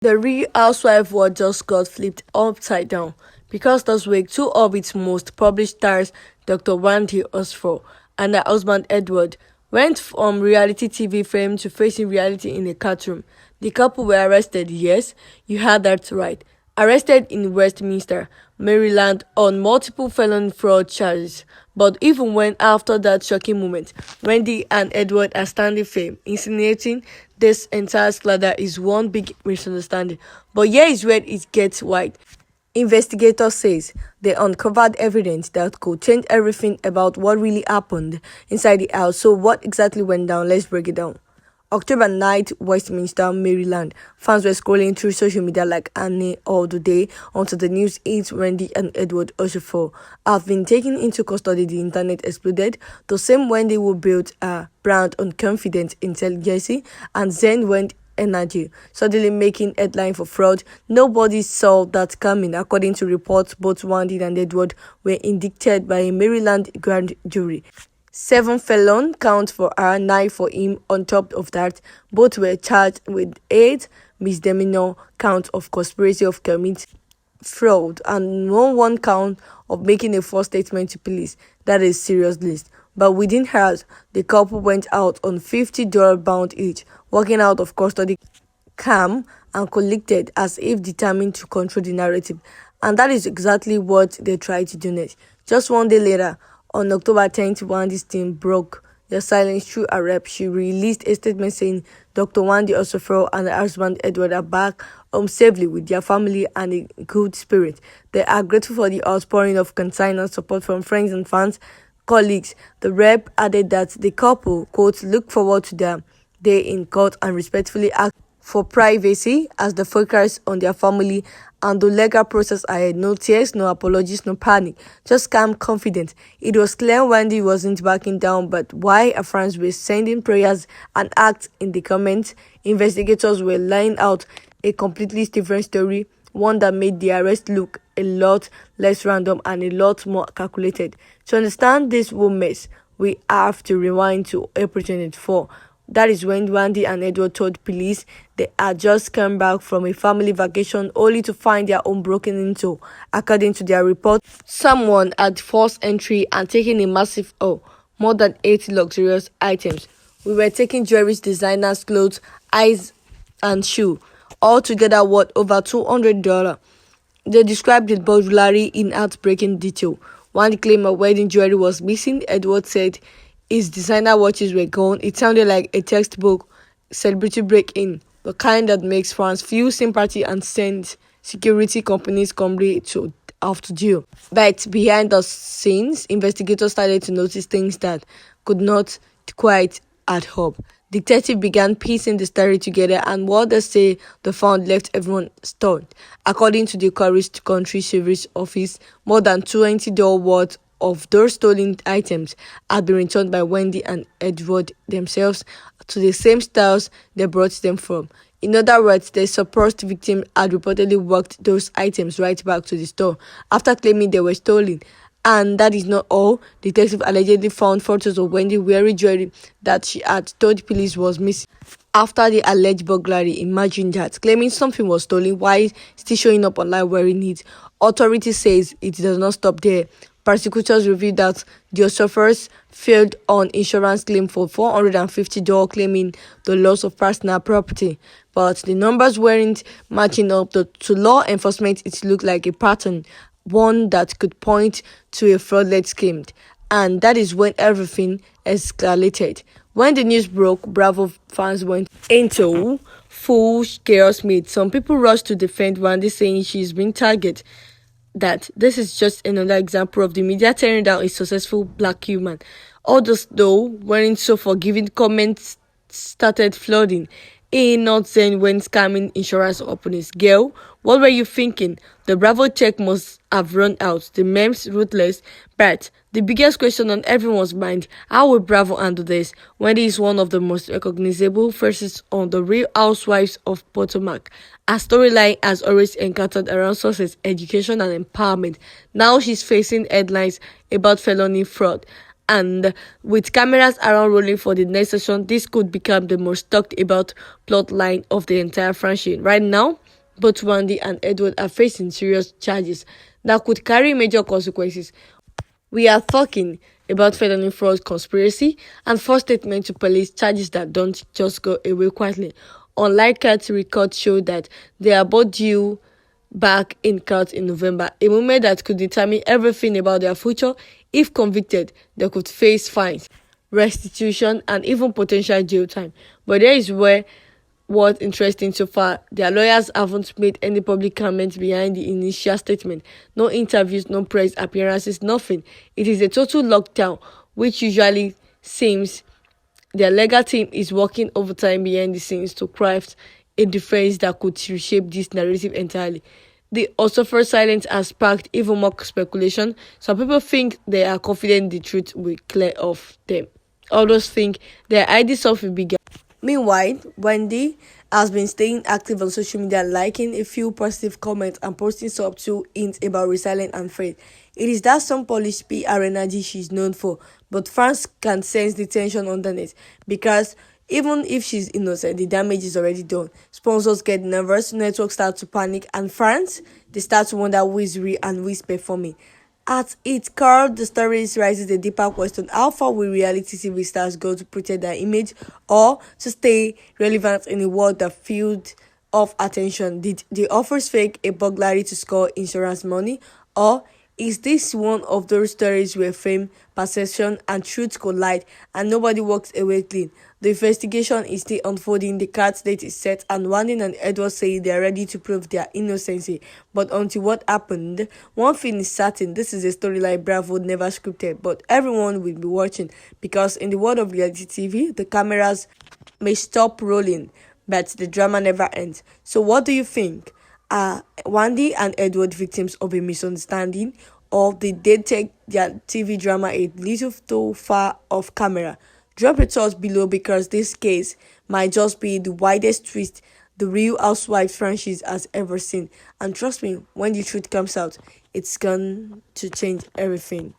The real housewife world just got flipped upside down because this week two of its most published stars, Dr. Wendy Osefo and her husband Edward, went from reality TV fame to facing reality in a courtroom. The couple were arrested, yes, you heard that right. Arrested in Westminster, Maryland on multiple felony fraud charges. But even when after that shocking moment, Wendy and Edward are standing firm, insinuating this entire slander is one big misunderstanding. But here is where it gets wild. Investigators says they uncovered evidence that could change everything about what really happened inside the house. So what exactly went down? Let's break it down. October 9th, Westminster, Maryland. Fans were scrolling through social media like Annie all the day until the news hit. Wendy and Edward Osefo have been taken into custody. The internet exploded. The same Wendy who built a brand on confidence, intelligence, and Zen went energy, suddenly making headline for fraud. Nobody saw that coming. According to reports, both Wendy and Edward were indicted by a Maryland grand jury. 7 felon counts for her, 9 for him. On top of that, both were charged with 8 misdemeanor counts of conspiracy of commit fraud and one count of making a false statement to police. That is serious list. But within hours, the couple went out on $50 bond each, walking out of custody calm and collected as if determined to control the narrative. And that is exactly what they tried to do next. Just one day later, on October 10th, Wendy's team broke their silence through a rep. She released a statement saying Dr. Wendy Osefo and her husband Edward are back home safely with their family and in good spirit. They are grateful for the outpouring of concern and support from friends and fans, colleagues. The rep added that the couple, quote, look forward to their day in court and respectfully ask for privacy as they focus on their family and the legal process ahead. No tears, no apologies, no panic. Just calm, confident. It was clear Wendy wasn't backing down, but why her friends were sending prayers and acts in the comments, investigators were laying out a completely different story, one that made the arrest look a lot less random and a lot more calculated. To understand this whole mess, we have to rewind to April 24. That is when Wendy and Edward told police they had just come back from a family vacation only to find their home broken into. According to their report, someone had forced entry and taken a massive more than 80 luxurious items. We were taking jewelry, designers, clothes, eyes and shoe, all together worth over $200. They described the burglary in heartbreaking detail. One claimed her wedding jewelry was missing. Edward said his designer watches were gone. It sounded like a textbook celebrity break-in, the kind that makes fans feel sympathy and sends security companies to have to deal. But behind the scenes, investigators started to notice things that could not quite add up. Detectives began piecing the story together, and what they say they found left everyone stunned. According to the Courage Country Sheriff's Office, more than $20 worth of those stolen items had been returned by Wendy and Edward themselves to the same stores they brought them from. In other words, the supposed victim had reportedly walked those items right back to the store after claiming they were stolen. And that is not all. Detectives allegedly found photos of Wendy wearing jewelry that she had told police was missing after the alleged burglary. Imagine that, claiming something was stolen while still showing up online wearing it. Authorities says it does not stop there. Prosecutors revealed that the Osefos filed on insurance claim for $450, claiming the loss of personal property. But the numbers weren't matching up. To law enforcement, it looked like a pattern, one that could point to a fraudulent scheme. And that is when everything escalated. When the news broke, Bravo fans went into full chaos mode. Some people rushed to defend Wendy, saying she's been targeted. That this is just another example of the media tearing down a successful black human. Others, though, weren't so forgiving. Comments started flooding in, not saying when scamming insurance companies. Girl, what were you thinking? The Bravo check must have run out. The memes ruthless. But the biggest question on everyone's mind, how will Bravo handle this? Wendy is one of the most recognizable faces on the Real Housewives of Potomac. Her storyline has always encountered around success, education and empowerment. Now she's facing headlines about felony fraud. And with cameras around rolling for the next session, this could become the most talked about plot line of the entire franchise. Right now, Both Wendy and Edward are facing serious charges that could carry major consequences. We are talking about felony fraud, conspiracy, and false statement to police, charges that don't just go away quietly. Unlike court records show that they are both due back in court in November, a moment that could determine everything about their future. If convicted, they could face fines, restitution, and even potential jail time. But there is where what's interesting so far, their lawyers haven't made any public comments behind the initial statement. No interviews, no press appearances, nothing. It is a total lockdown, which usually seems their legal team is working overtime behind the scenes to craft a defense that could reshape this narrative entirely. The Osefo silence has sparked even more speculation. Some people think they are confident the truth will clear off them. Others think their ideas of a bigger. Meanwhile, Wendy has been staying active on social media, liking a few positive comments and posting subtle hints about resilience and faith. It is that some polished PR energy she's known for, but fans can sense the tension underneath because even if she's innocent, the damage is already done. Sponsors get nervous, networks start to panic, and fans they start to wonder who is real and who is performing. At its core, the story raises a deeper question: how far will reality TV stars go to protect their image or to stay relevant in a world that filled of attention? Did the offers fake a burglary to score insurance money, or is this one of those stories where fame, perception, and truth collide and nobody walks away clean? The investigation is still unfolding, the court date is set, and Wanden and Edward say they are ready to prove their innocency. But until what happened, one thing is certain: this is a story like Bravo never scripted, but everyone will be watching because in the world of reality TV, the cameras may stop rolling, but the drama never ends. So what do you think? Are Wendy and Edward victims of a misunderstanding, or did they take their TV drama a little too far off camera? Drop your thoughts below because this case might just be the widest twist the Real Housewives franchise has ever seen. And trust me, when the truth comes out, it's going to change everything.